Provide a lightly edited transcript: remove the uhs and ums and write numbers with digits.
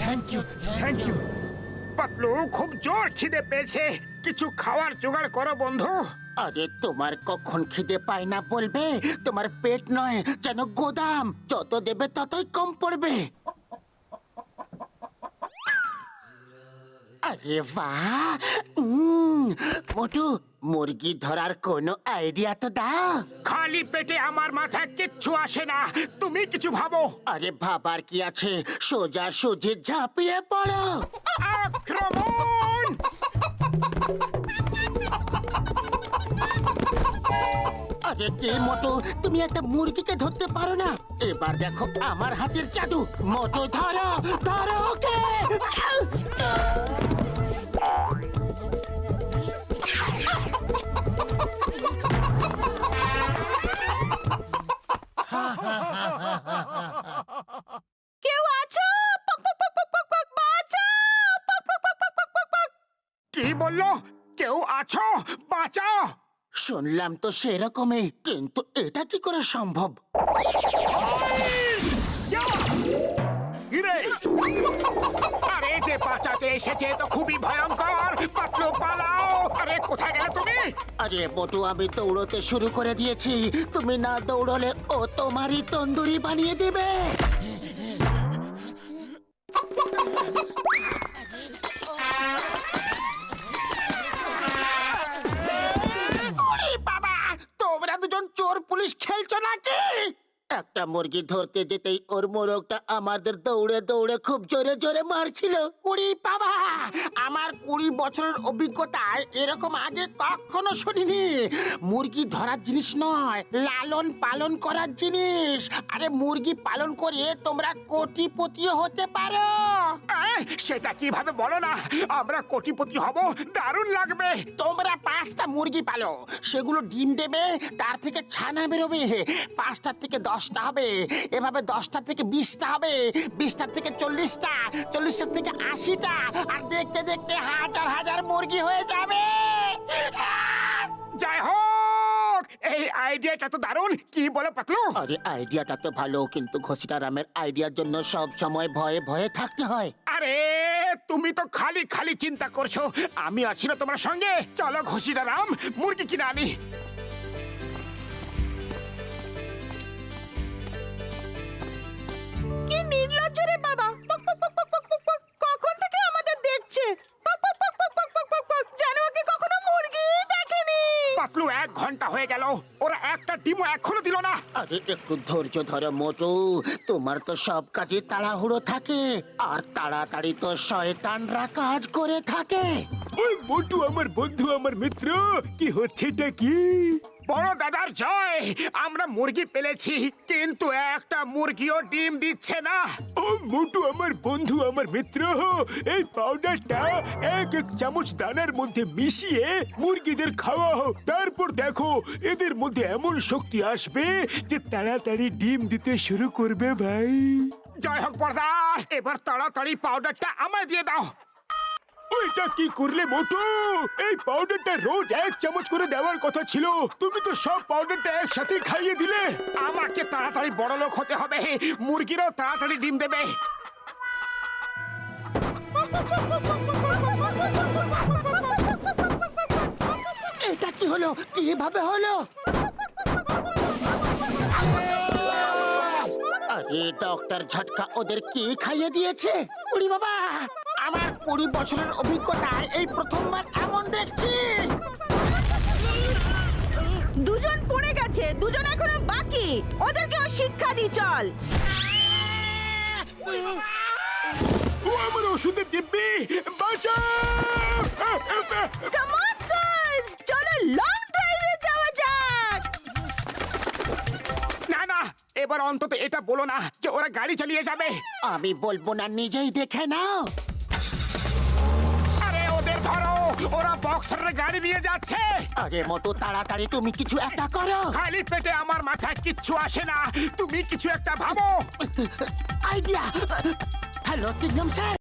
Thank you thank you. Patlu, খুব জোর খিদে পেয়েছে, কিছু খাওয়ার জোগাড় করো বন্ধু। আরে তোমার কখন খিদে পায় না বলবে? তোমার পেট নয় যেন গোদাম, যত দেবে ততই কম পড়বে। আরে বাহ, মোটু মুরগি ধরার কোনো আইডিয়া তো দাও। খালি পেটে আমার মাথায় কিচ্ছু আসে না, তুমি কিছু ভাবো। আরে ভাবার কি আছে, সোজা সুজি ঝাঁপিয়ে পড়ো। আক্রমণ! আরে কি মোটু, তুমি একটা মুরগিকে ধরতে পারো না? এবার দেখো আমার হাতের জাদু। মোটু ধরো, ধরো ওকে। কেউ আছো? পক পক পক পক পক পক, বাঁচাও! পক পক পক পক পক পক পক। কি বললো? কেউ আছো? বাঁচাও! শুনলাম তো সেরকমই, কিন্তু এটা কি করে সম্ভব? ইরে! আরে যে বাঁচাতে এসেছে তো খুবই ভয়ঙ্কর। পাতলু পালাও! আরে কোথায় গেলে তুমি? আরে মোটু, আমি দৌড়তে শুরু করে দিয়েছি, তুমি না দৌড়লে ও তোমারই তন্দুরি বানিয়ে দেবে। ওরে বাবা, তোমরা দুজন চোর পুলিশ খেলছো নাকি? একটা মুরগি ধরতে যেতেই ওর মোরগটা আমাদের দৌড়ে দৌড়ে খুব জোরে জোরে মারছিল। ওরে বাবা, আমার 20 বছরের অভিজ্ঞতায় এরকম আগে কখনো শুনিনি। মুরগি ধরার জিনিস নয়, লালন পালন করার জিনিস। আরে মুরগি পালন করে তোমরা কোটিপতিও হতে পারো। সেটা কিভাবে বলো না, আমরা কোটিপতি হব, দারুণ লাগবে। তোমরা 5টা মুরগি পালো, সেগুলো ডিম দেবে, তার থেকে ছানা বেরোবে। 5টার থেকে 10টা হবে, এভাবে 10টা থেকে 20টা হবে, 20টার থেকে 40টা, 40টার থেকে 80টা, আর দেখতে দেখতে হাজার হাজার মুরগি হয়ে যাবে। যাই হোক, এই আইডিয়াটা তো দারুণ। কি বলো পাতলু? আরে আইডিয়াটা তো ভালো, কিন্তু ঘসিটারামের আইডিয়ার জন্য সব সময় ভয়ে ভয়ে থাকতে হয়। আরে তুমি তো খালি খালি চিন্তা করছো, আমি আছি না তোমার সঙ্গে। চলো ঘসিদারাম, মুরগি কিনে আনি। কি নির্লজ্জ রে বাবা! পক পক পক পক পক পক পক। কখন থেকে আমাদের দেখছে? পক পক পক পক পক পক পক পক। যেন ওকে কখনো মুরগি দেখেনি। পাতলু, 1 ঘন্টা হয়ে গেল, ওরা একটা ডিমও এখনো দিল না। আরে একটু ধৈর্য ধরো মোটু, তোমার তো সব কাজে তাড়াহুড়ো থাকে, আর তাড়াতাড়ি তো শয়তানরা কাজ করে থাকে। ওই মোটু আমার বন্ধু, আমার মিত্র, কি হচ্ছেটা কি? বড় দাদার জয়, আমরা মুরগি পেলেছি, কিন্তু একটা মুরগিও ডিম দিচ্ছে না। ও মোটু আমার বন্ধু, আমার মিত্র, এই পাউডারটা 1 চামচ দানার মধ্যে মিশিয়ে মুরগিদের খাওয়াও, তারপর দেখো এদের মধ্যে এমন শক্তি আসবে যে তাড়াতাড়ি ডিম দিতে শুরু করবে ভাই। জয় হোক বড়দার, এবার তাড়াতাড়ি পাউডারটা আমায় দিয়ে দাও। ওইটা কি করলে মোটু? এই পাউডারটা রোজ 1 চামচ করে দেওয়ার কথা ছিল, তুমি তো সব পাউডারটা একসাথে খাইয়ে দিলে। আমাকে তাড়াতাড়ি বড় লোক হতে হবে, মুরগিরাও তাড়াতাড়ি ডিম দেবে। এটা কি হলো? কিভাবে হলো? আরে ডক্টর ঝটকা ওদের কি খাইয়ে দিয়েছে? উড়ি বাবা, আমার 20 বছরের অভিজ্ঞতায় এই প্রথমবার এমন দেখছি। দুজন পড়ে গেছে, দুজন এখনো বাকি। ওদেরকেও শিক্ষা দি চল। ও আমার ওষুধের দিব্যি, বাঁচাও! কাম অন গার্লস, চলো লং ড্রাইভে যাওয়া যাক। না না, এবার অন্তত এটা বলো না যে ওরা গাড়ি চালিয়ে যাবে। আমি বলবো না, নিজেই দেখে নাও। আরে ওদের ধরো, ওরা বক্সারের গাড়ি নিয়ে যাচ্ছে। আরে মোটু তাড়াতাড়ি তুমি কিছু একটা করো। খালি পেটে আমার মাথায় কিচ্ছু আসে না, তুমি কিছু একটা ভাবো। আইডিয়া। হ্যালো চিংগাম স্যার।